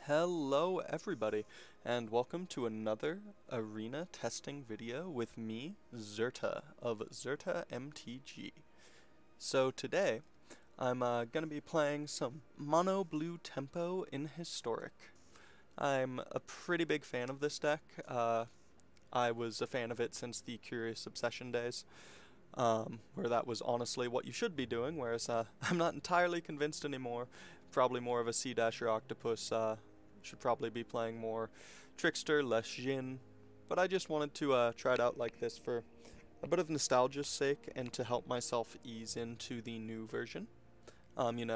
Hello everybody, and welcome to another arena testing video with me, Zerta, of Zerta MTG. So today, I'm going to be playing some Mono Blue Tempo in Historic. I'm a pretty big fan of this deck. I was a fan of it since the Curious Obsession days, where that was honestly what you should be doing, whereas I'm not entirely convinced anymore. Probably more of a Sea-Dasher Octopus, should probably be playing more Trickster, less Jhin, but I just wanted to try it out like this for a bit of nostalgia's sake and to help myself ease into the new version.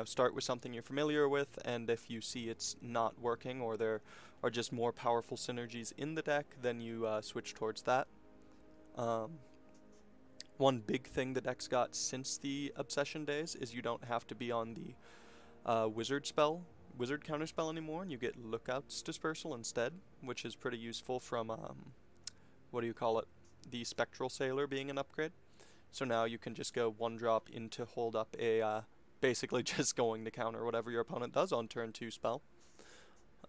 Start with something you're familiar with, and if you see it's not working or there are just more powerful synergies in the deck, then you switch towards that. One big thing the deck's got since the Obsession days is you don't have to be on the Wizard counterspell anymore, and you get Lookout's Dispersal instead, which is pretty useful from, the Spectral Sailor being an upgrade. So now you can just go one drop into hold up a, basically just going to counter whatever your opponent does on turn 2 spell.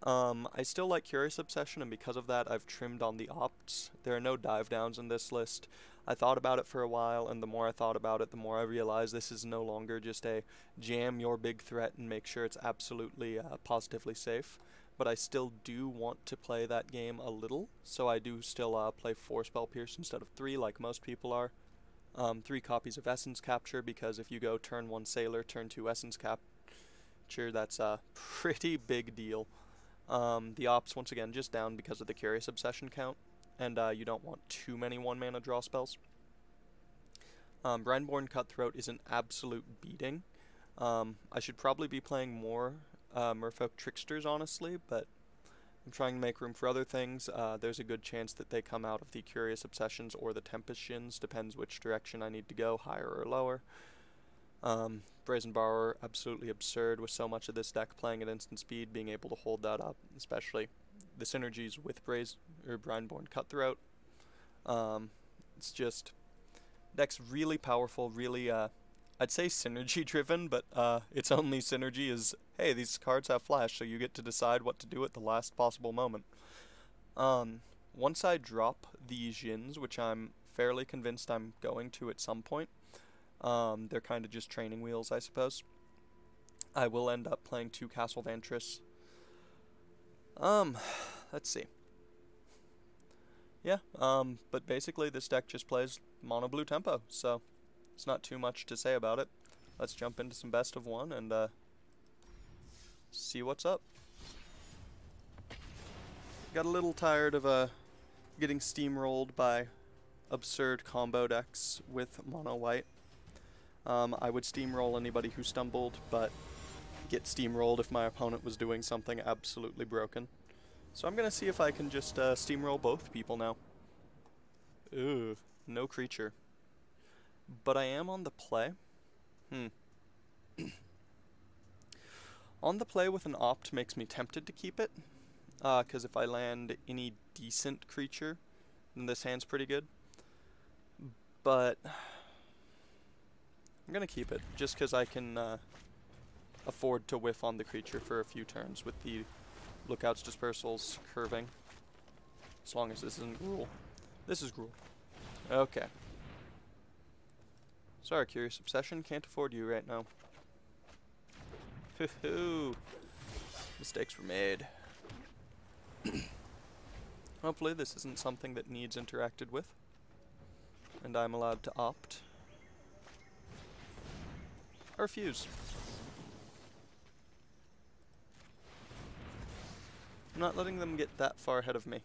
I still like Curious Obsession, and because of that I've trimmed on the opts. There are no dive downs in this list. I thought about it for a while, and the more I thought about it, the more I realized this is no longer just a jam your big threat and make sure it's absolutely positively safe. But I still do want to play that game a little, so I do still play 4 Spell Pierce instead of 3 like most people are. 3 copies of Essence Capture, because if you go turn 1 Sailor, turn 2 Essence Capture, that's a pretty big deal. The ops, once again, just down because of the Curious Obsession count, and you don't want too many 1-mana draw spells. Brandborn Cutthroat is an absolute beating. I should probably be playing more Merfolk Tricksters, honestly, but I'm trying to make room for other things. There's a good chance that they come out of the Curious Obsessions or the Tempest Shins, depends which direction I need to go, higher or lower. Brazen Borrower, absolutely absurd with so much of this deck playing at instant speed, being able to hold that up, especially the synergies with Brandborn Cutthroat. It's just, deck's really powerful, really, I'd say synergy driven, but its only synergy is, hey, these cards have flash, so you get to decide what to do at the last possible moment. Once I drop the Jins, which I'm fairly convinced I'm going to at some point, they're kind of just training wheels, I suppose. I will end up playing 2 Castle Vantress. Let's see. Yeah, but basically this deck just plays Mono Blue Tempo, so it's not too much to say about it. Let's jump into some best of 1 and see what's up. Got a little tired of getting steamrolled by absurd combo decks with Mono White. I would steamroll anybody who stumbled, but get steamrolled if my opponent was doing something absolutely broken. So I'm gonna see if I can just steamroll both people now. Ugh, no creature. But I am on the play. On the play with an opt makes me tempted to keep it, because if I land any decent creature, then this hand's pretty good. But I'm gonna keep it, just because I can afford to whiff on the creature for a few turns with the Lookouts, Dispersals, Curving. As long as this isn't Gruul. This is Gruul. Okay. Sorry, Curious Obsession, can't afford you right now. Hoo-hoo! Mistakes were made. Hopefully this isn't something that needs interacted with, and I'm allowed to opt. I refuse. I'm not letting them get that far ahead of me.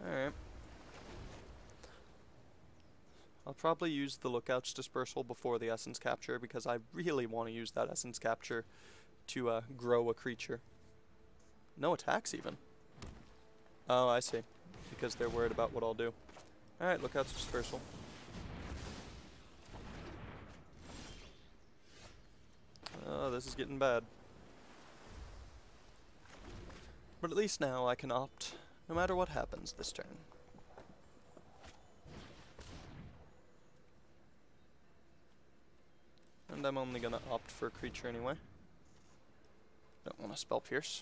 Alright. I'll probably use the Lookout's Dispersal before the Essence Capture, because I really want to use that Essence Capture to grow a creature. No attacks even. Oh, I see. Because they're worried about what I'll do. Alright, Lookout's Dispersal. Oh, this is getting bad. But at least now I can opt, no matter what happens this turn. And I'm only gonna opt for a creature anyway. Don't want to spell pierce.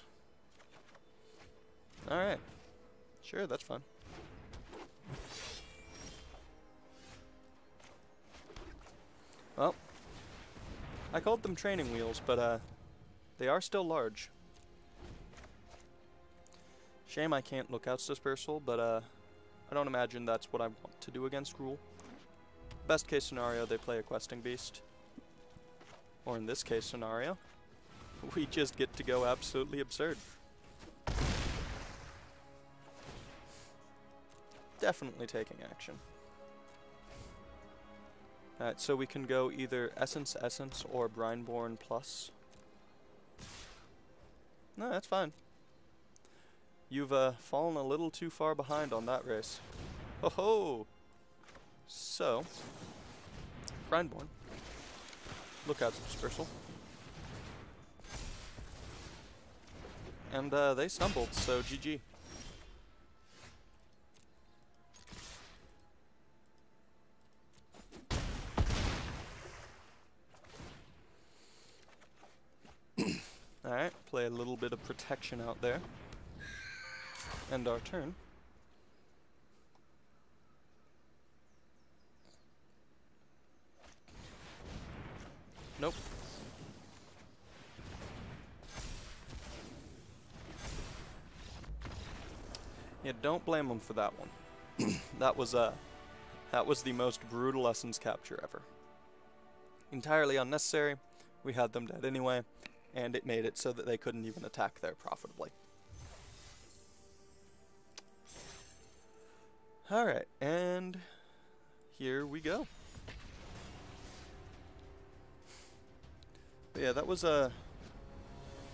Alright. Sure, that's fine. Well, I called them training wheels, but they are still large. Shame I can't Lookout's Dispersal, but I don't imagine that's what I want to do against Rule. Best case scenario, they play a Questing Beast. Or in this case scenario, we just get to go absolutely absurd. Definitely taking action. Alright, so we can go either Essence or Brineborn plus. No, that's fine. You've fallen a little too far behind on that race. Ho ho! So, Brineborn. Lookout's Dispersal. And they stumbled, so GG. Alright, play a little bit of protection out there. End our turn. Nope. Yeah, don't blame them for that one. that was the most brutal Essence capture ever. Entirely unnecessary. We had them dead anyway, and it made it so that they couldn't even attack there profitably. Alright, and here we go. But yeah, that was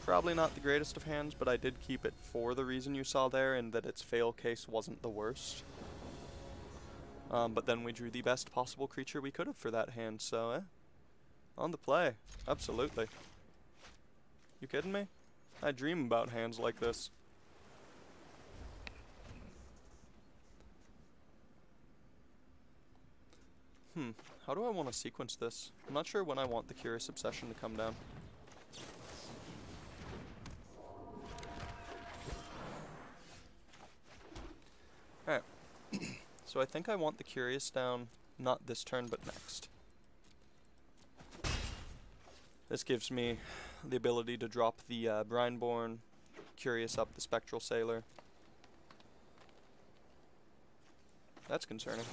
probably not the greatest of hands, but I did keep it for the reason you saw there, and that its fail case wasn't the worst. But then we drew the best possible creature we could have for that hand, so on the play. Absolutely. You kidding me? I dream about hands like this. How do I want to sequence this? I'm not sure when I want the Curious Obsession to come down. Alright. So I think I want the Curious down, not this turn, but next. This gives me the ability to drop the Brineborn, Curious up the Spectral Sailor. That's concerning.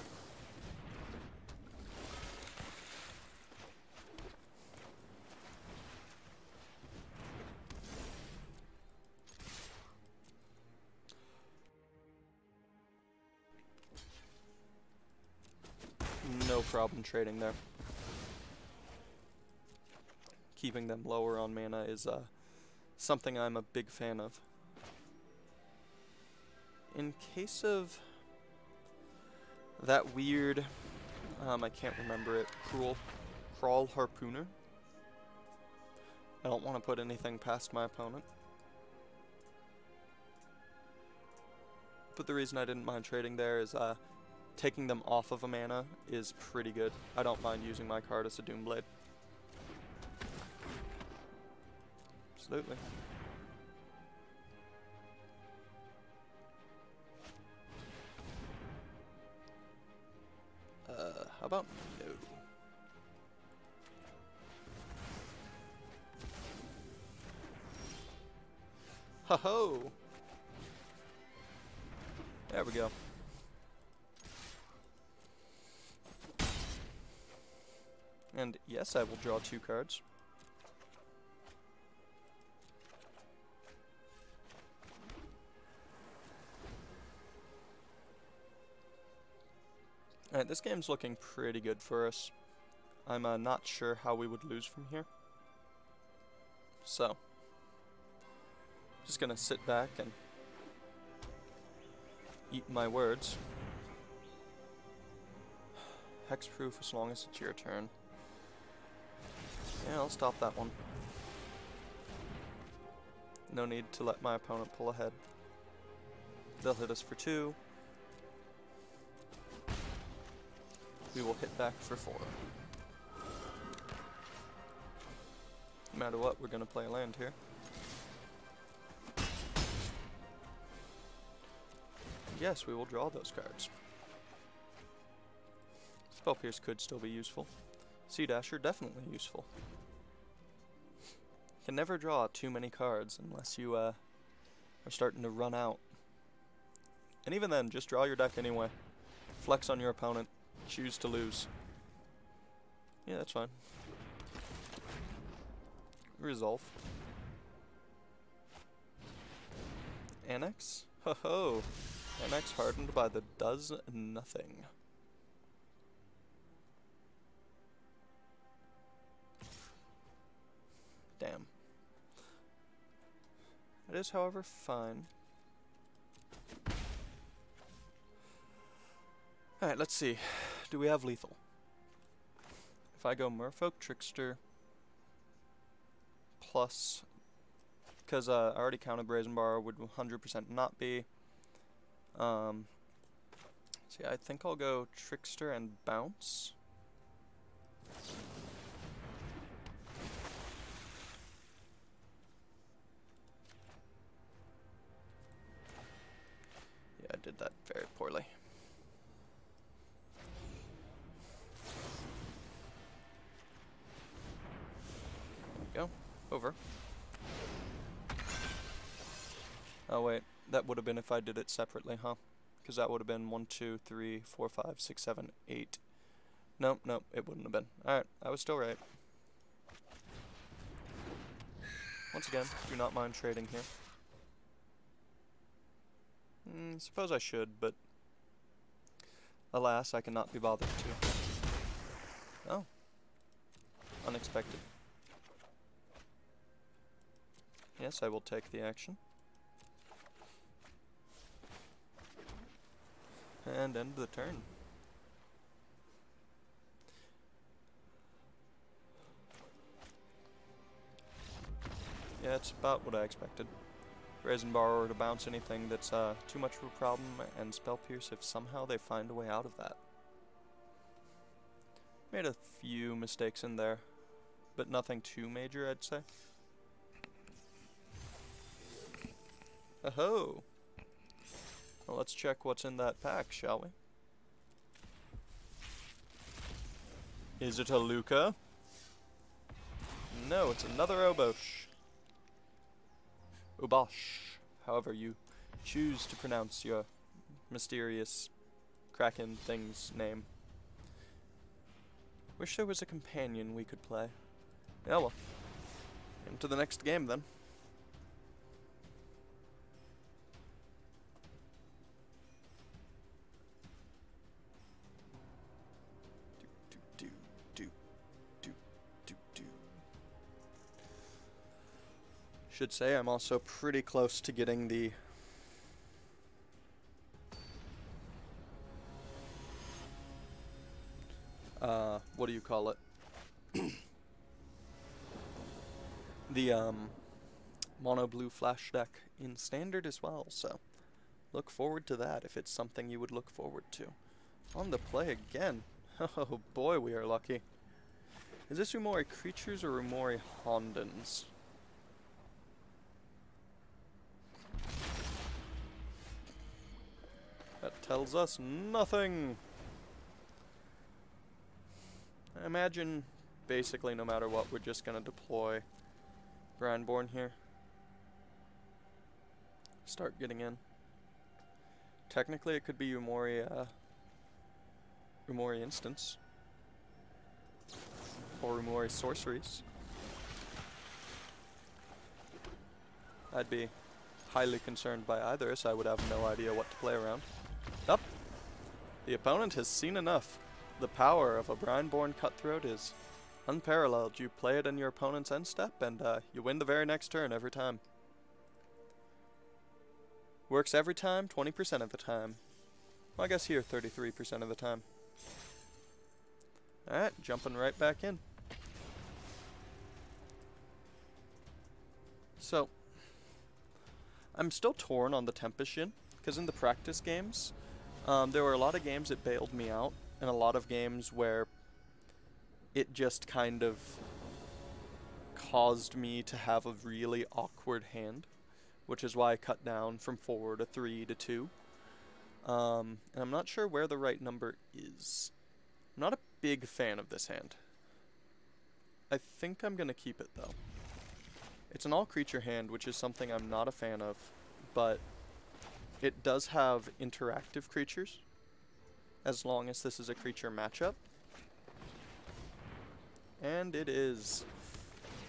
No problem trading there. Keeping them lower on mana is something I'm a big fan of. In case of that weird, I can't remember it, Crawl Harpooner. I don't want to put anything past my opponent. But the reason I didn't mind trading there is taking them off of a mana is pretty good. I don't mind using my card as a Doomblade. Absolutely. How about no? Ho-ho! There we go. And yes, I will draw 2 cards. Alright, this game's looking pretty good for us. I'm not sure how we would lose from here. So, just gonna sit back and eat my words. Hexproof as long as it's your turn. Yeah, I'll stop that one. No need to let my opponent pull ahead. They'll hit us for 2. We will hit back for 4. No matter what, we're gonna play a land here. Yes, we will draw those cards. Spell Pierce could still be useful. Sea Dasher, definitely useful. Can never draw too many cards unless you are starting to run out. And even then, just draw your deck anyway. Flex on your opponent. Choose to lose. Yeah, that's fine. Resolve. Annex? Ho ho! Annex hardened by the does nothing. Damn. It is, however, fine. Alright, let's see. Do we have lethal? If I go Merfolk Trickster plus, because I already counted Brazen Bar, would 100% not be. See, I think I'll go Trickster and Bounce. Yeah, I did that very poorly. There we go. Over. Oh wait, that would have been if I did it separately, huh? Because that would have been 1, 2, 3, 4, 5, 6, 7, 8. Nope, nope, it wouldn't have been. Alright, I was still right. Once again, do not mind trading here. Suppose I should, but alas, I cannot be bothered to. Oh. Unexpected. Yes, I will take the action. And end the turn. Yeah, it's about what I expected. Brazen Borrower to bounce anything that's too much of a problem, and Spell Pierce if somehow they find a way out of that. Made a few mistakes in there, but nothing too major, I'd say. Oh-ho! Well, let's check what's in that pack, shall we? Is it a Luca? No, it's another Obosh. Obosh, however you choose to pronounce your mysterious Kraken thing's name. Wish there was a companion we could play. Yeah, well. Into the next game, then. Should say I'm also pretty close to getting the what do you call it? The mono blue flash deck in standard as well, so look forward to that if it's something you would look forward to. On the play again. Oh boy, we are lucky. Is this Umori creatures or Umori Hondens? That tells us nothing. I imagine basically no matter what, we're just gonna deploy Grindborn here. Start getting in. Technically it could be Umori Instance. Or Umori Sorceries. I'd be highly concerned by either, so I would have no idea what to play around. Up. The opponent has seen enough. The power of a Brindborn Cutthroat is unparalleled. You play it in your opponent's end step, and you win the very next turn every time. Works every time, 20% of the time. Well, I guess here, 33% of the time. Alright, jumping right back in. So, I'm still torn on the Tempest Shin, because in the practice games, there were a lot of games that bailed me out, and a lot of games where it just kind of caused me to have a really awkward hand, which is why I cut down from 4 to 3 to 2. And I'm not sure where the right number is. I'm not a big fan of this hand. I think I'm gonna keep it though. It's an all creature hand, which is something I'm not a fan of, but it does have interactive creatures, as long as this is a creature matchup. And it is.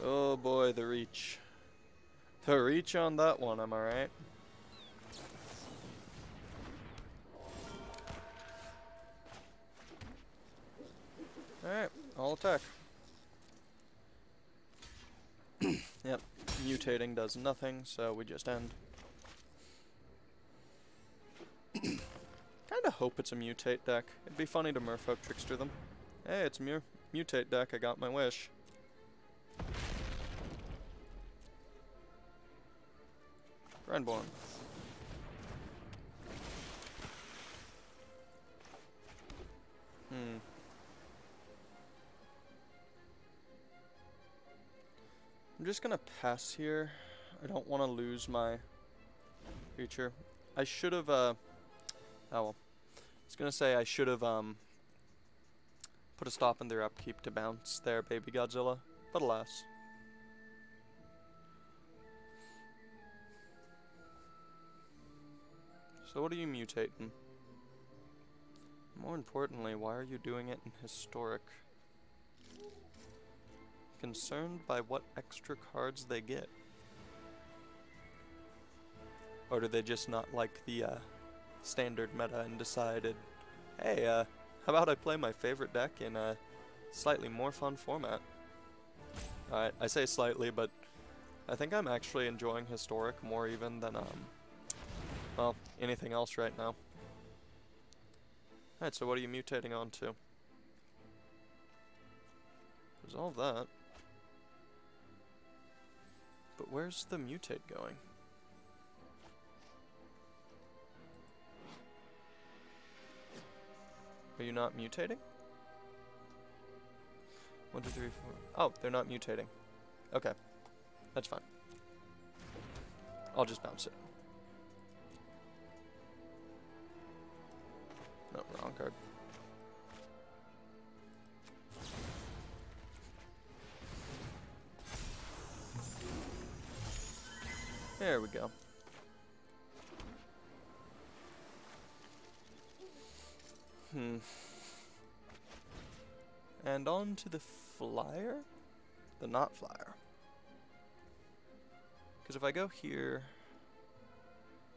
Oh boy, the reach. The reach on that one, am I right? Alright, I'll attack. Yep, mutating does nothing, so we just end. Kinda hope it's a mutate deck. It'd be funny to Merfolk Trickster them. Hey, it's a mutate deck, I got my wish. Grindborn. I'm just gonna pass here. I don't want to lose my creature. I should have, oh well. I was gonna say I should have, put a stop in their upkeep to bounce there, baby Godzilla. But alas. So what are you mutating? More importantly, why are you doing it in historic? Concerned by what extra cards they get? Or do they just not like the standard meta and decided, hey, how about I play my favorite deck in a slightly more fun format? Alright, I say slightly, but I think I'm actually enjoying historic more even than, well, anything else right now. Alright, so what are you mutating onto? Resolve that. But where's the mutate going? Are you not mutating? 1, 2, 3, 4. Oh, they're not mutating. Okay. That's fine. I'll just bounce it. No, wrong card. There we go. And on to the flyer? The not flyer. Because if I go here...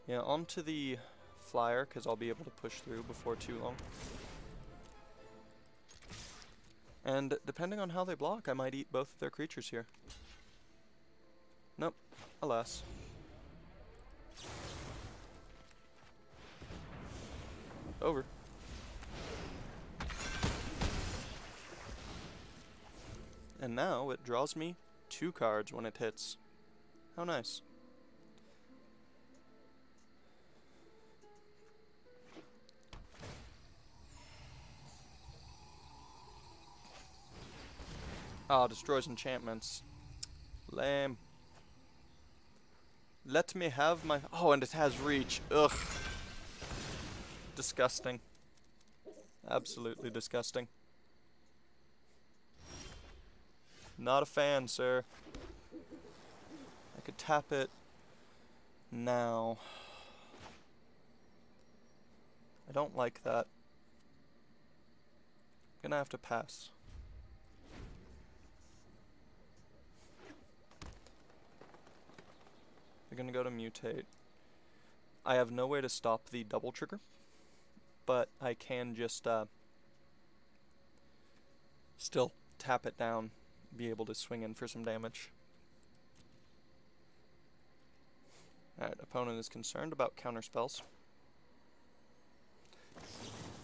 Yeah, onto the flyer, because I'll be able to push through before too long. And depending on how they block, I might eat both of their creatures here. Nope. Alas. Over. And now it draws me 2 cards when it hits. How nice. Ah, destroys enchantments. Lame. Let me have my... Oh, and it has reach. Ugh. Disgusting. Absolutely disgusting. Not a fan, sir. I could tap it now. I don't like that. I'm gonna have to pass. They're gonna go to mutate. I have no way to stop the double trigger, but I can just still tap it down, be able to swing in for some damage. Alright, opponent is concerned about counter spells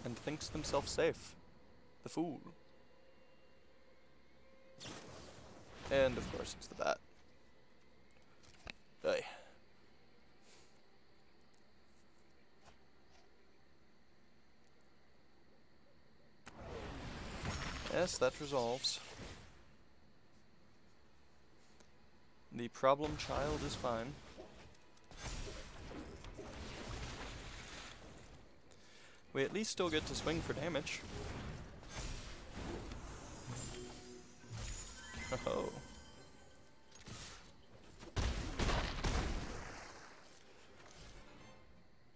and thinks themselves safe. The fool. And of course it's the bat. Hey. Yes, that resolves. The problem child is fine. We at least still get to swing for damage. Oh.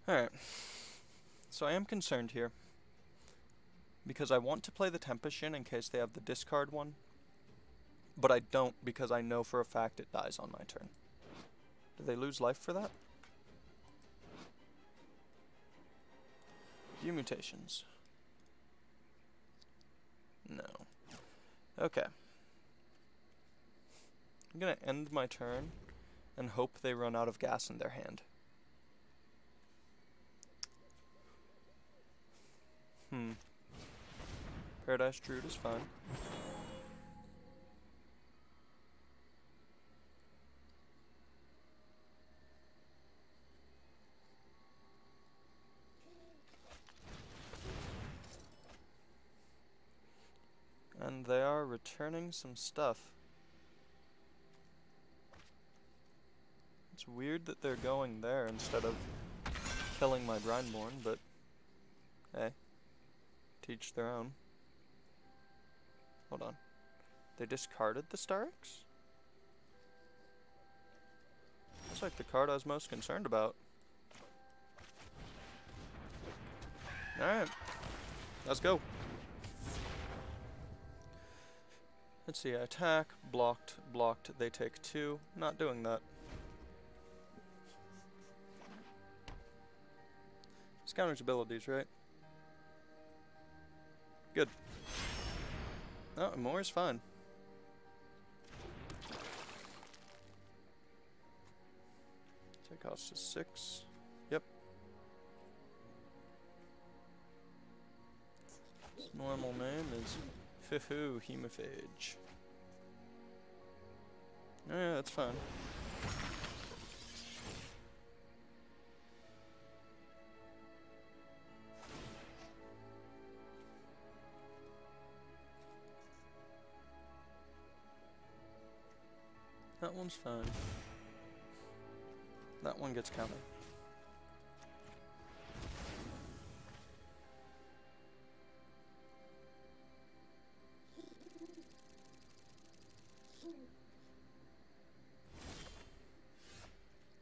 Alright. So I am concerned here. Because I want to play the Tempest in case they have the discard one. But I don't because I know for a fact it dies on my turn. Do they lose life for that? View mutations. No. Okay. I'm gonna end my turn and hope they run out of gas in their hand. Paradise Druid is fine. And they are returning some stuff. It's weird that they're going there instead of killing my Grindborn, but hey, teach their own. Hold on. They discarded the Starix? That's like the card I was most concerned about. Alright. Let's go. Let's see, attack, blocked, blocked, they take 2. Not doing that. Scourge abilities, right? Good. Oh, more is fine. Take cost is 6. Yep. His normal name is Foo Hemophage. Oh yeah, that's fine. That one's fine. That one gets counted.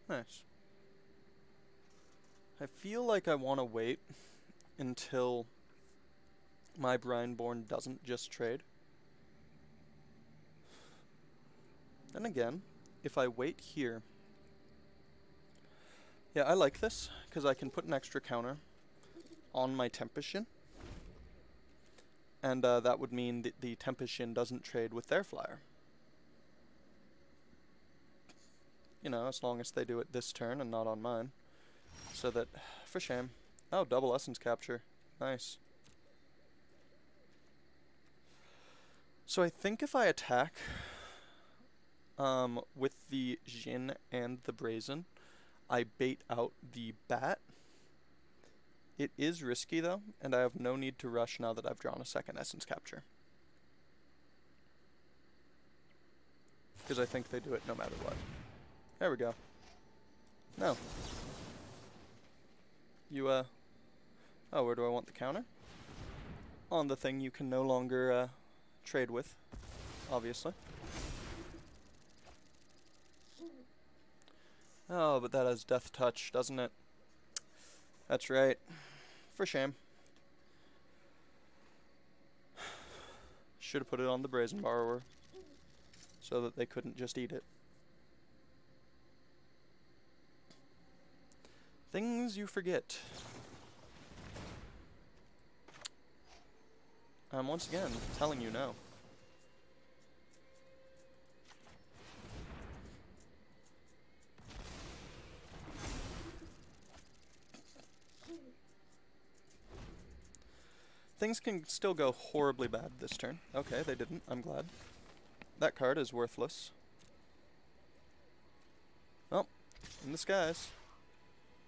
Nice. I feel like I want to wait until my Brindborn doesn't just trade. Then again, if I wait here... Yeah, I like this, because I can put an extra counter on my Tempest. And that would mean that the Tempest doesn't trade with their flyer. You know, as long as they do it this turn and not on mine. So that, for shame. Oh, double Essence Capture. Nice. So I think if I attack with the Jin and the Brazen, I bait out the Bat. It is risky though, and I have no need to rush now that I've drawn a second Essence Capture. Because I think they do it no matter what. There we go. No. You, oh, where do I want the counter? On the thing you can no longer, trade with, obviously. Oh, but that has Death Touch, doesn't it? That's right. For shame. Should have put it on the Brazen Borrower, so that they couldn't just eat it. Things you forget. I'm once again telling you no. Things can still go horribly bad this turn. Okay, they didn't. I'm glad. That card is worthless. Well, in the skies.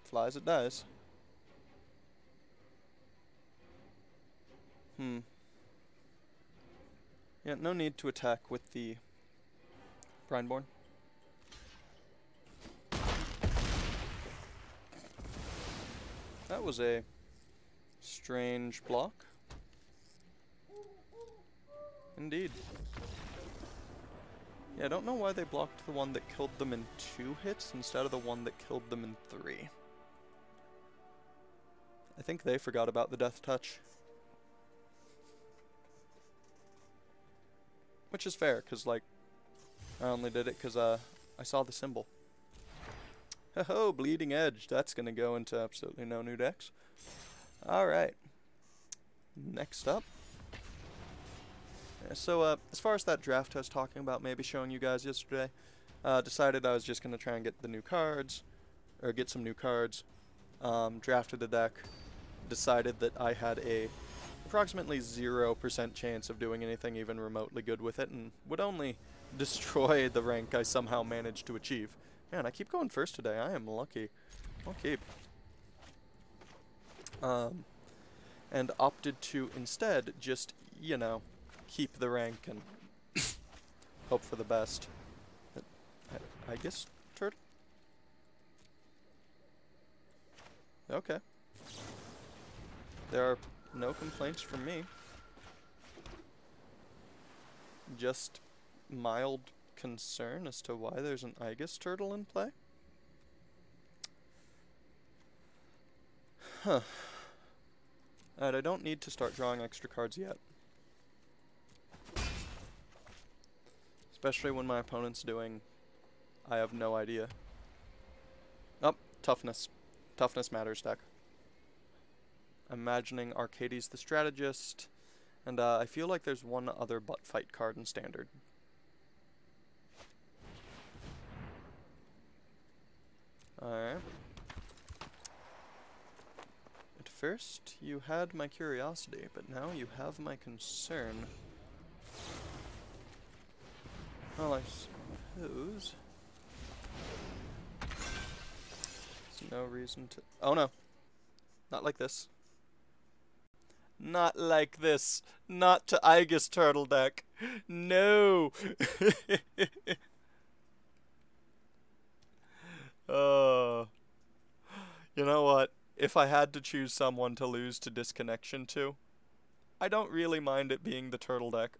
Flies, it dies. Yeah, no need to attack with the Brindborn. That was a strange block. Indeed. Yeah, I don't know why they blocked the one that killed them in 2 hits instead of the one that killed them in 3. I think they forgot about the death touch. Which is fair, because, like, I only did it because, I saw the symbol. Ho-ho, Bleeding Edge. That's going to go into absolutely no new decks. Alright. Next up. Yeah, so, as far as that draft I was talking about maybe showing you guys yesterday, decided I was just going to try and get the new cards, or get some new cards. Drafted a deck. Decided that I had a approximately 0% chance of doing anything even remotely good with it, and would only destroy the rank I somehow managed to achieve. Man, I keep going first today. I am lucky. I'll keep. And opted to instead just, you know, keep the rank and hope for the best. I guess turtle? Okay. There are no complaints from me. Just mild concern as to why there's an Aegis turtle in play. Huh. Alright, I don't need to start drawing extra cards yet. Especially when my opponent's doing... I have no idea. Oh, toughness. Toughness matters deck. I'm imagining Arcades the Strategist, and I feel like there's one other butt fight card in Standard. Alright. At first, you had my curiosity, but now you have my concern. Well, I suppose... there's no reason to... Oh no! Not like this. Not like this. Not to Aegis Turtle deck. No! You know what? If I had to choose someone to lose to Disconnection to, I don't really mind it being the Turtle deck.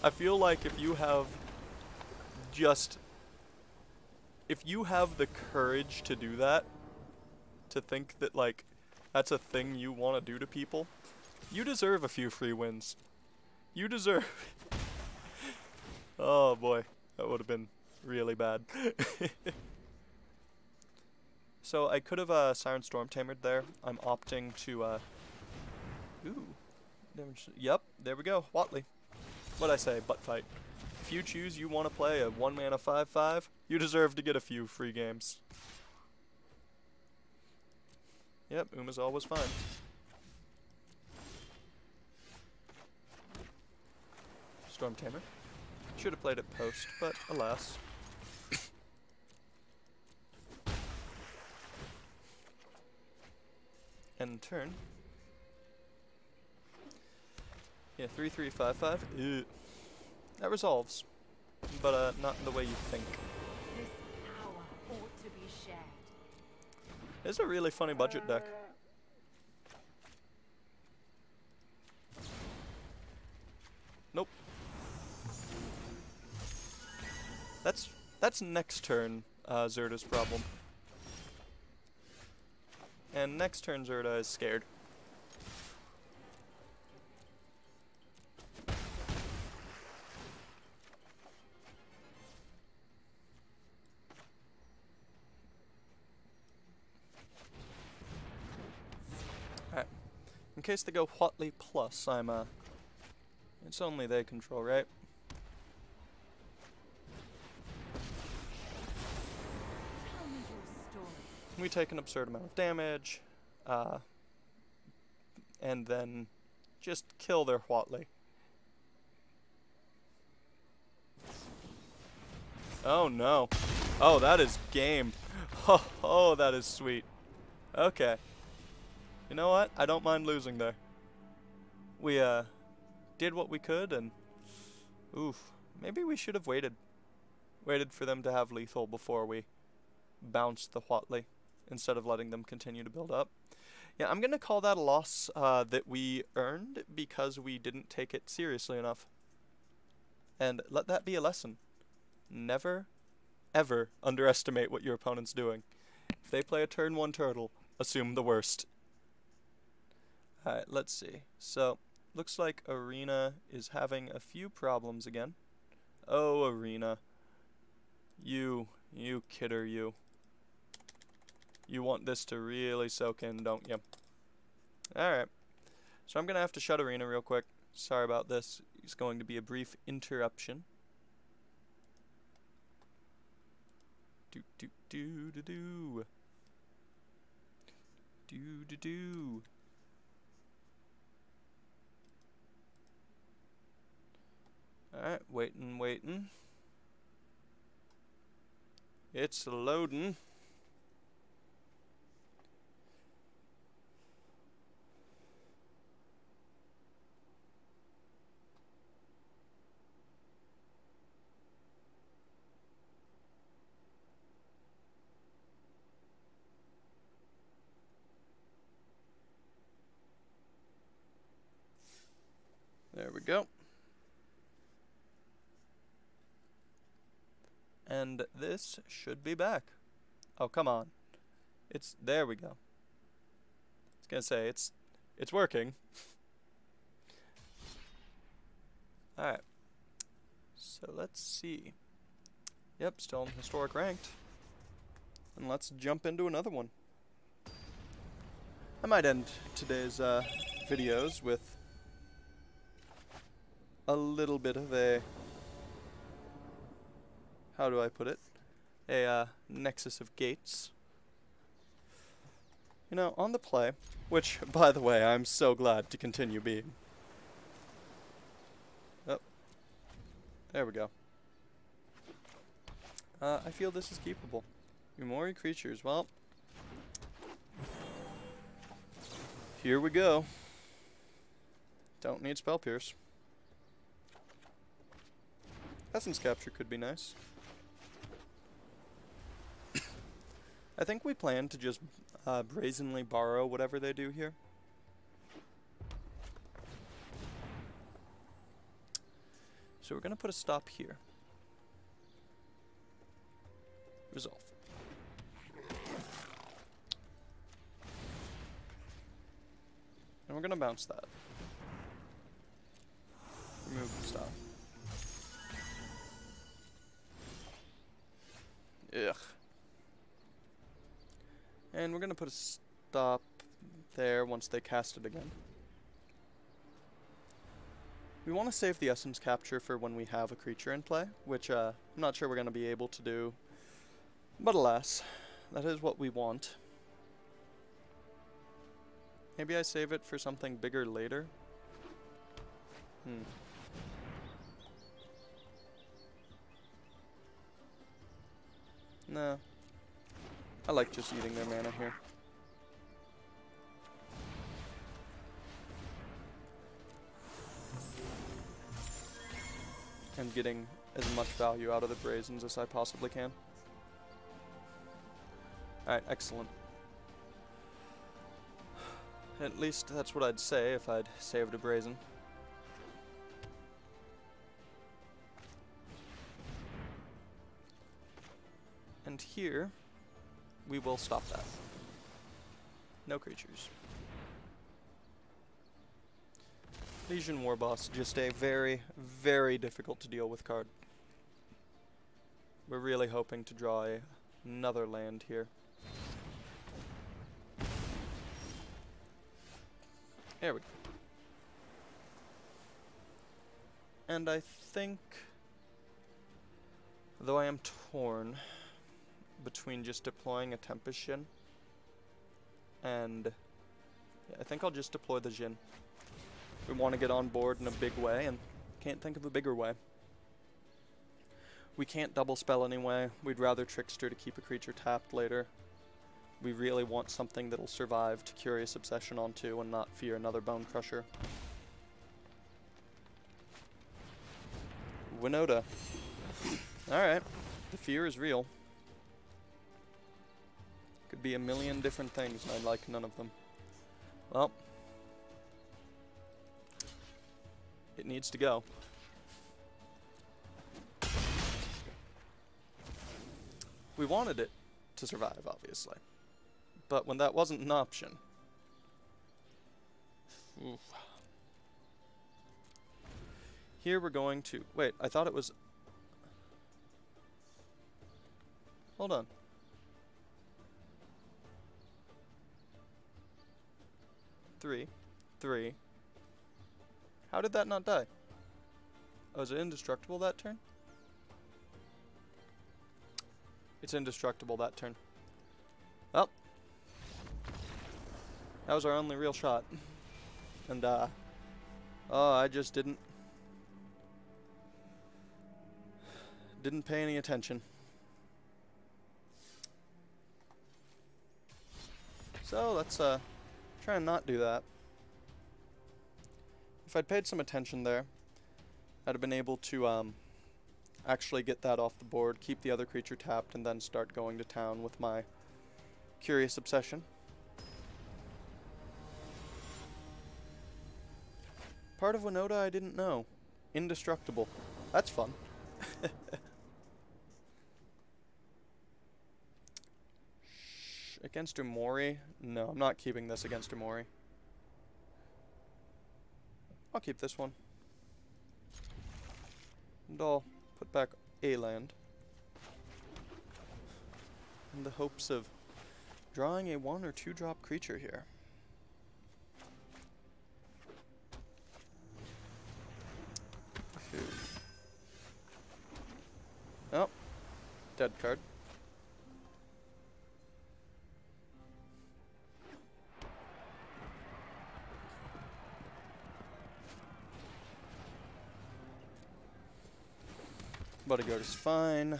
I feel like if you have just... if you have the courage to do that, to think that, like, that's a thing you want to do to people, you deserve a few free wins. You deserve... Oh boy, that would have been really bad. So I could have Siren Storm Tamered there. I'm opting to, ooh. Yep, there we go, Watley. What'd I say, butt fight. If you choose you want to play a 1-mana 5/5, you deserve to get a few free games. Yep, Uma's always fine. Storm Tamer. Should have played it post, but alas. End turn. Yeah, 3/3/5/5. Ew. That resolves, but not in the way you think. This power ought to be shared. It's a really funny budget deck. Nope. That's next turn Zerda's problem. And next turn Zerda is scared. Alright. In case they go Whatley plus, I'm it's only they control, right? Tell me your story. We take an absurd amount of damage, and then just kill their Whatley. Oh no. Oh, that is game. Oh, that is sweet. Okay. You know what? I don't mind losing there. We, did what we could, and... oof. Maybe we should have waited. Waited for them to have lethal before we bounced the Whatley. instead of letting them continue to build up. Yeah, I'm gonna call that a loss that we earned because we didn't take it seriously enough. And let that be a lesson. Never, ever underestimate what your opponent's doing. If they play a turn 1 turtle, assume the worst. Alright, let's see. So, looks like Arena is having a few problems again. Oh, Arena. You kidder, you. You want this to really soak in, don't you? Alright. So I'm gonna have to shut Arena real quick. Sorry about this. It's going to be a brief interruption. Do do do do do. Do do do. Alright, waiting. It's loading. There we go. And this should be back. Oh, come on. There we go. I was gonna say, it's working. Alright. So let's see. Yep, still in historic ranked. And let's jump into another one. I might end today's videos with a little bit of a, how do I put it? A nexus of gates. You know, on the play, which, by the way, I'm so glad to continue being. Oh, there we go. I feel this is keepable. Umori creatures, well, here we go. Don't need Spell Pierce. Essence Capture could be nice. I think we plan to just brazenly borrow whatever they do here. So we're going to put a stop here. Resolve. And we're going to bounce that. Remove the stop. Ugh. And we're going to put a stop there once they cast it again. We want to save the Essence Capture for when we have a creature in play, which I'm not sure we're going to be able to do. But alas, that is what we want. Maybe I save it for something bigger later. No. I like just eating their mana here. And getting as much value out of the Brazens as I possibly can. Alright, excellent. At least that's what I'd say if I'd saved a Brazen. And here, we will stop that. No creatures. Legion Warboss, just a very, very difficult to deal with card. We're really hoping to draw another land here. There we go. And I think, though I am torn between just deploying a Tempest Shin and yeah, I think I'll just deploy the Jhin. We want to get on board in a big way and can't think of a bigger way. We can't double spell anyway. We'd rather Trickster to keep a creature tapped later. We really want something that'll survive to Curious Obsession onto and not fear another Bone Crusher. Winota. Alright. The fear is real. Could could be a million different things, and I like none of them. Well, it needs to go. We wanted it to survive, obviously. But when that wasn't an option... Oof. Here we're going to... Wait, I thought it was... Hold on. Three. How did that not die? Oh, is it indestructible that turn? It's indestructible that turn. Well. That was our only real shot. And, oh, I just didn't pay any attention. So, let's, try and not do that. If I'd paid some attention there, I'd have been able to, actually get that off the board, keep the other creature tapped, and then start going to town with my curious obsession. Part of Winota I didn't know. Indestructible. That's fun. Against Umori? No, I'm not keeping this against Umori. I'll keep this one. And I'll put back a land. In the hopes of drawing a 1 or 2 drop creature here. Oh, dead card. Bodyguard is fine.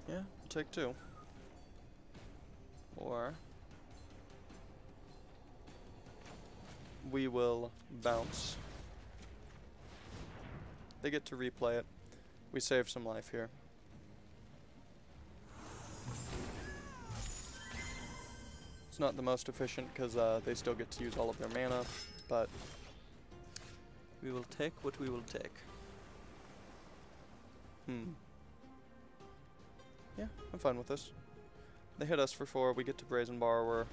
Yeah, we'll take 2. Or we will bounce. They get to replay it. We save some life here. It's not the most efficient because they still get to use all of their mana, but we will take what we will take. Yeah, I'm fine with this. They hit us for 4, we get to Brazen Borrower,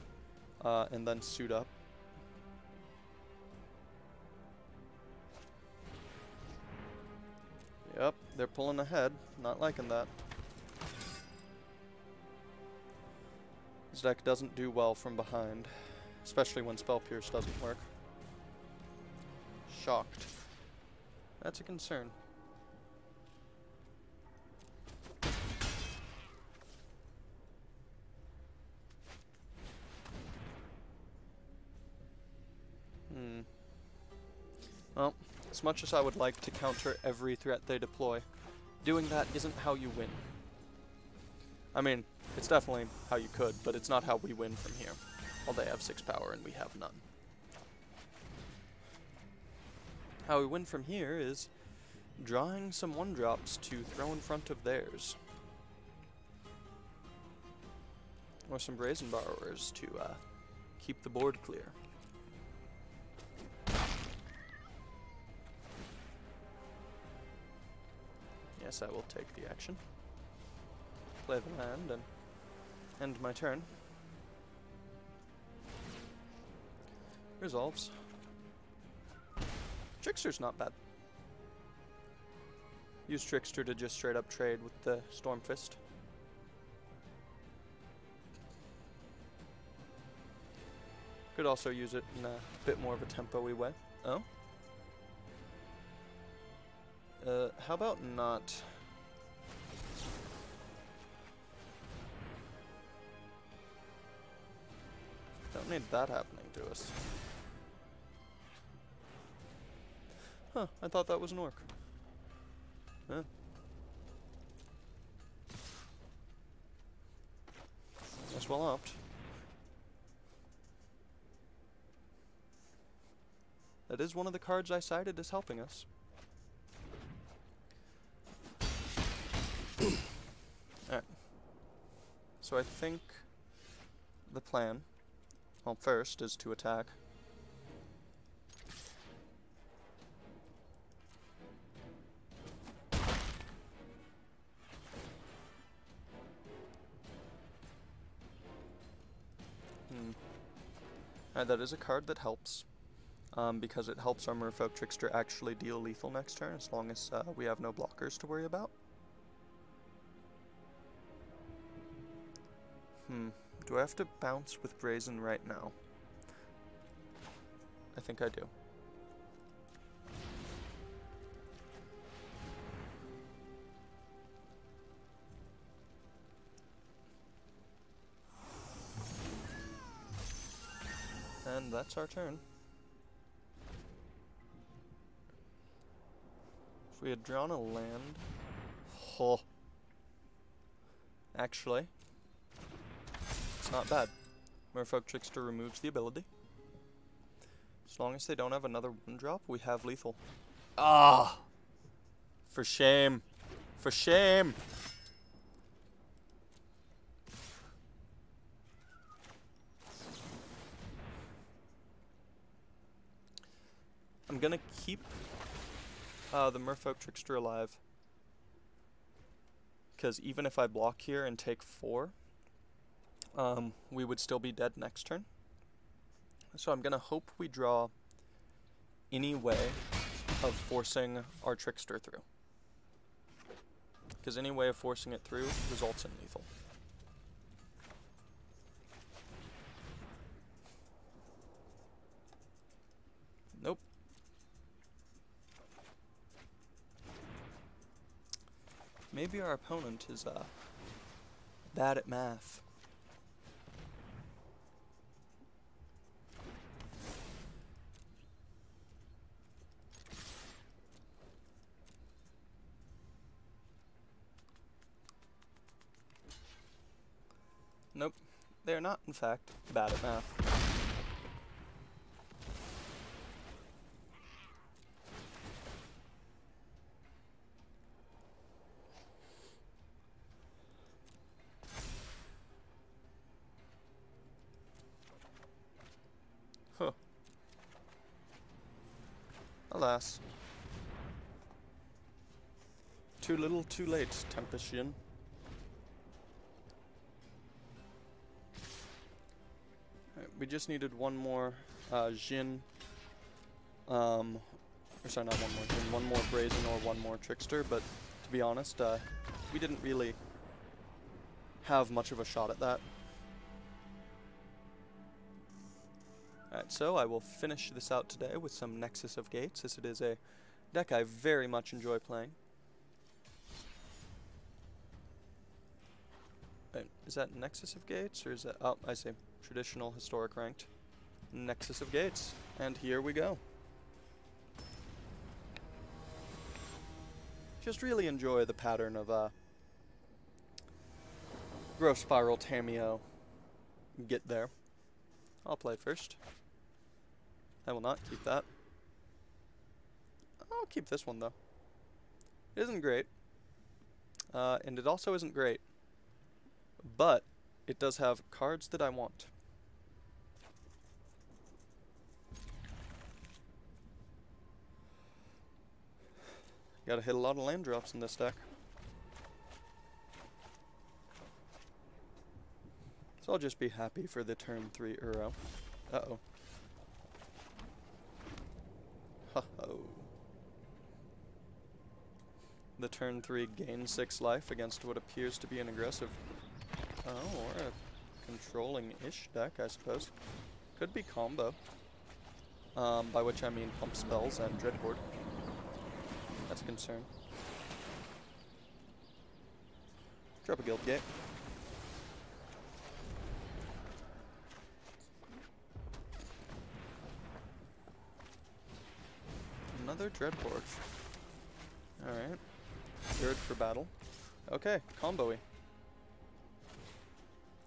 and then suit up. Yep, they're pulling ahead. Not liking that. This deck doesn't do well from behind, especially when Spell Pierce doesn't work. Shocked. That's a concern. Well, as much as I would like to counter every threat they deploy, doing that isn't how you win. I mean, it's definitely how you could, but it's not how we win from here. Well, they have 6 power and we have none. How we win from here is drawing some 1-drops to throw in front of theirs. Or some Brazen Borrowers to keep the board clear. Yes, I will take the action. Play the land and end my turn. Resolves. Trickster's not bad. Use Trickster to just straight up trade with the Stormfist. Could also use it in a bit more of a tempo-y way. Oh? How about not? Don't need that happening to us. Huh, I thought that was an orc. Huh. Guess we'll opt. That is one of the cards I cited as helping us. So I think the plan, well, first is to attack. That is a card that helps, because it helps our Merfolk Trickster actually deal lethal next turn, as long as we have no blockers to worry about. Do I have to bounce with Brazen right now? I think I do. And that's our turn. If we had drawn a land... Oh. Actually, it's not bad. Merfolk Trickster removes the ability. As long as they don't have another 1-drop, we have lethal. Ah! For shame. For shame! I'm gonna keep the Merfolk Trickster alive, because even if I block here and take 4, we would still be dead next turn. So I'm gonna hope we draw any way of forcing our Trickster through, because any way of forcing it through results in lethal. Nope. Maybe our opponent is bad at math. Nope, they are not, in fact, bad at math. Huh. Alas. Too little, too late, Tempestian. We just needed one more Jin, or sorry, not one more Jin, one more Brazen or one more Trickster, but to be honest, we didn't really have much of a shot at that. Alright, so I will finish this out today with some Nexus of Gates, as it is a deck I very much enjoy playing. Wait, is that Nexus of Gates, or is that... oh, I see. Traditional, historic, ranked. Nexus of Gates. And here we go. Just really enjoy the pattern of, Growth Spiral, Tameo, get there. I'll play first. I will not keep that. I'll keep this one, though. It isn't great. And it also isn't great. But it does have cards that I want. Gotta hit a lot of land drops in this deck. So I'll just be happy for the turn 3 Uro. Uh-oh. Ha-ho. The turn 3 gain 6 life against what appears to be an aggressive... oh, or a controlling-ish deck, I suppose. Could be combo. By which I mean pump spells and Dreadhorde. That's a concern. Drop a Guild Gate. Another Dreadhorde. Alright. Third for battle. Okay, combo-y.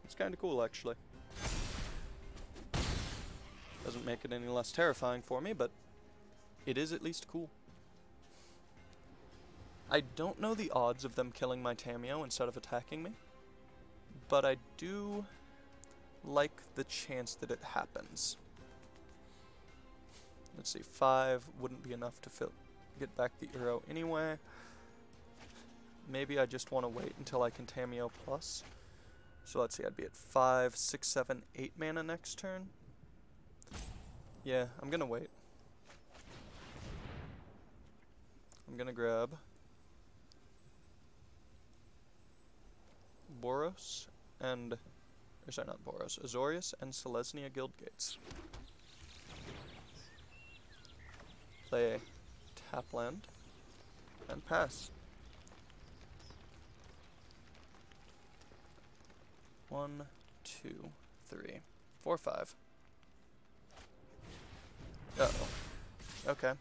It's kinda cool, actually. Doesn't make it any less terrifying for me, but it is at least cool. I don't know the odds of them killing my Tameo instead of attacking me, but I do like the chance that it happens. Let's see, 5 wouldn't be enough to get back the Uro anyway. Maybe I just want to wait until I can Tamiyo plus. So let's see, I'd be at 5, 6, 7, 8 mana next turn. Yeah, I'm gonna wait. I'm gonna grab Boros and, or sorry, not Boros, Azorius and Selesnya Guildgates. Play a tap land and pass. 1, 2, 3, 4, 5. Uh-oh. Okay.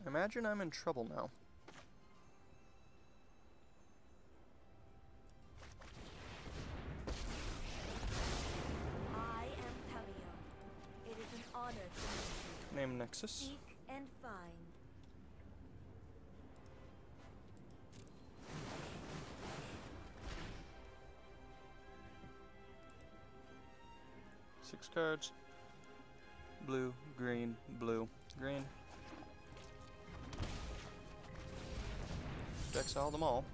Imagine I'm in trouble now. I am Tamiyo. It is an honor to meet you. Name Nexus. Seek and find. 6 cards. Blue, green, blue, green. Exile them all.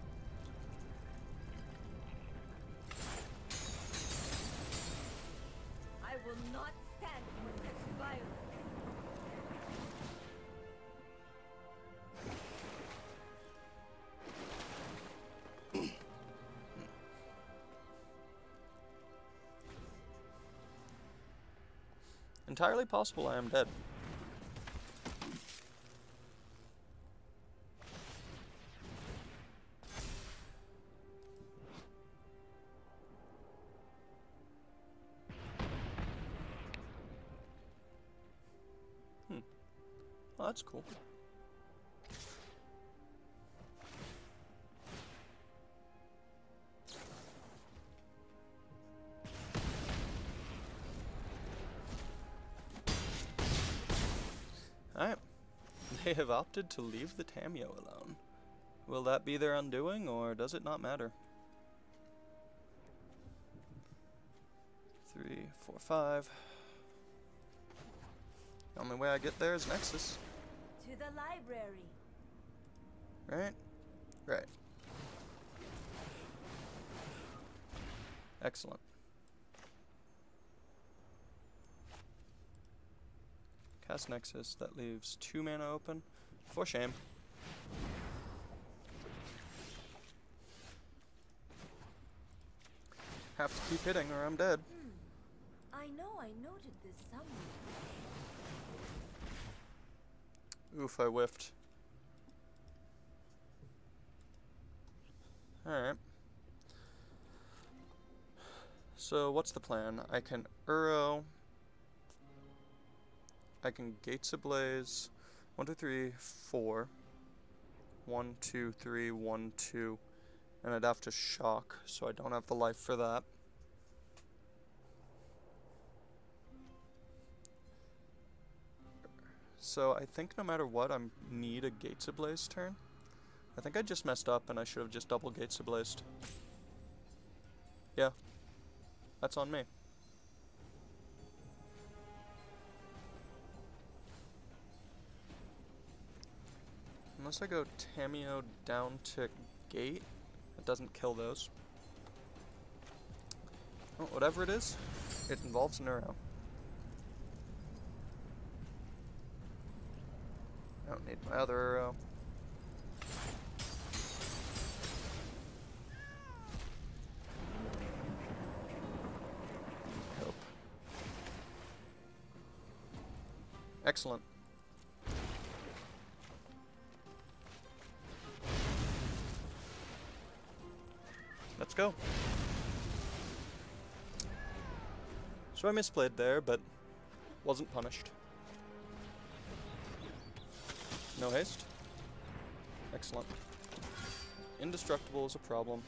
I will not stand for such violence. Entirely possible I am dead. Oh, that's cool. Alright. They have opted to leave the Tamiyo alone. Will that be their undoing, or does it not matter? 3, 4, 5. The only way I get there is Nexus. To the library. Right? Right. Excellent. Cast Nexus, that leaves 2 mana open. For shame. Have to keep hitting or I'm dead. I know I noted this somewhere. Oof, I whiffed. Alright. So, what's the plan? I can Uro. I can Gates Ablaze. 1, 2, 3, 4. 1, 2, 3, 1, 2. And I'd have to Shock, so I don't have the life for that. So I think no matter what, I need a Gates Ablaze turn. I think I just messed up and I should have just double Gates Ablazed. Yeah. That's on me. Unless I go Tamiyo down to Gate, it doesn't kill those. Oh, whatever it is, it involves Neuro. I don't need my other arrow. Hope. Excellent. Let's go. So I misplayed there, but wasn't punished. No haste. Excellent. Indestructible is a problem.